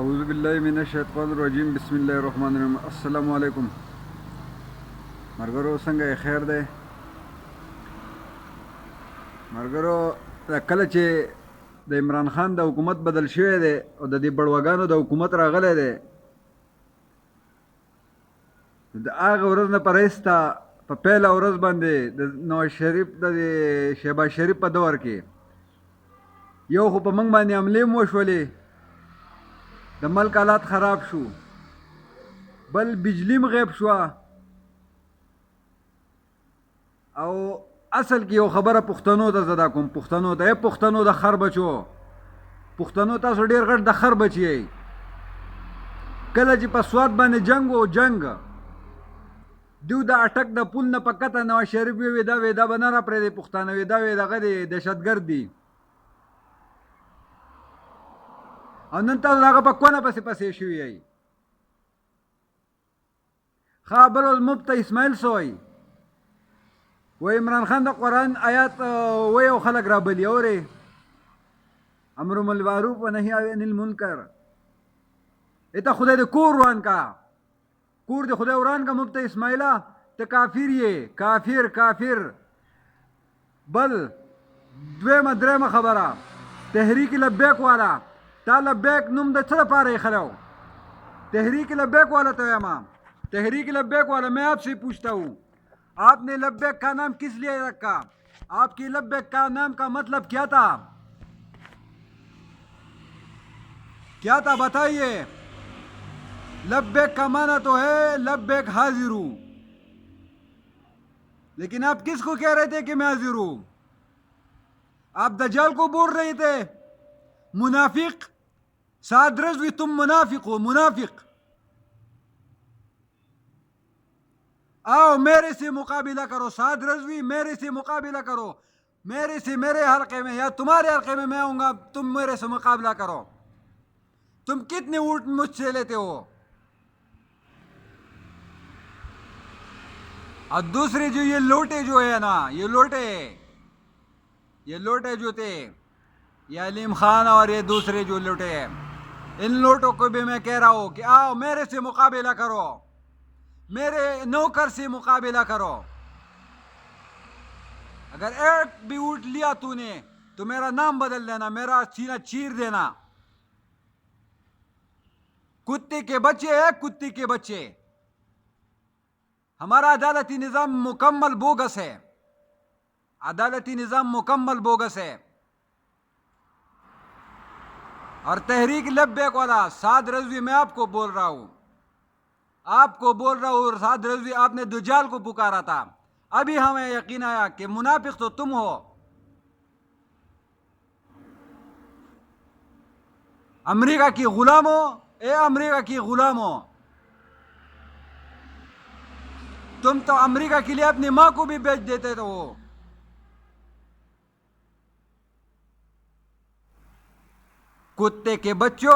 اعوذ باللہ من الشیطان الرجیم بسم الله الرحمن الرحیم. السلام علیکم مرګرو، څنګه خیر دی مرګرو؟ کله چې د عمران خان د حکومت بدل شوی دی او د دې بړوګانو د حکومت راغلی دی، د هغه ورځ نه پرسته په پیله ورځ باندې د نواز شریف د شهباز شریف په دور کې یو خو په موږ باندې حملې هم وشولې، د ملک حالات خراب شو، بل بجلیم غیب شوه. او اصل کې یو خبره پښتنو ته زده کوم، پښتنو ته پښتنو د خر بچو، پښتنو تاسو ډېر غټ د خر بچی یئ. کله چې په سوات باندې جنگ و جنگ دیو د اټک د پول نه په کته نواز شریف وی دا به نه را پرېږدي پښتانه، وی دا وی دغه دی دهشتګرد دي، او نن تاسو د هغه په کونه پسې پسې شوي یئ. ښه بل ورځ مفتی اسماعیل سوی و عمران خان د قرآن آیات وی او خلک رابلي، اورې امر بالمعروف و نهی عن المنکر، ایته خدای د کور وران کا، کور د خدای وران کا. مفتی اسماعیله ته کافر یې، کافر کافر. بل دویمه درېمه خبره، تحریک لبیک والا، تا لبیک نوم د څه لپاره ایښلی؟ تحریک لبیک والا تو یما، تحریک لبیک والا میں آپ سے پوچھتا ہوں، آپ نے لبیک کا نام کس لیے رکھا؟ آپ کی لبیک کا نام کا مطلب کیا تھا؟ کیا تھا بتائیے. لبیک کا معنی تو ہے لبیک حاضر ہوں، لیکن آپ کس کو کہہ رہے تھے کہ میں حاضر ہوں؟ آپ دجال کو بول رہے تھے منافق. سعد رضوی تم منافق ہو، منافق. آؤ میرے سے مقابلہ کرو، سعد رضوی میرے سے مقابلہ کرو، میرے سے میرے حلقے میں یا تمہارے حلقے میں آؤں گا، تم میرے سے مقابلہ کرو. تم کتنے اونٹ مجھ سے لیتے ہو؟ اور دوسرے جو یہ لوٹے جو ہے نا، یہ لوٹے جو تھے، یہ علیم خان اور یہ دوسرے جو لوٹے ہیں، ان لوٹوں کو بھی میں کہہ رہا ہوں کہ آؤ میرے سے مقابلہ کرو، میرے نوکر سے مقابلہ کرو. اگر ایک بھی اونٹ لیا تو نے تو میرا نام بدل دینا، میرا سینہ چیر دینا. کتے کے بچے ہیں، کتے کے بچے. ہمارا عدالتی نظام مکمل بوگس ہے، عدالتی نظام مکمل بوگس ہے. اور تحریک لبیک والا سعد رضوی میں آپ کو بول رہا ہوں، آپ کو بول رہا ہوں. سعد رضوی آپ نے دجال کو پکارا تھا، ابھی ہمیں یقین آیا کہ منافق تو تم ہو. امریکہ کی غلاموں، اے امریکہ کی غلاموں، تم تو امریکہ کے لیے اپنی ماں کو بھی بیچ دیتے ہو. کتے کے بچوں،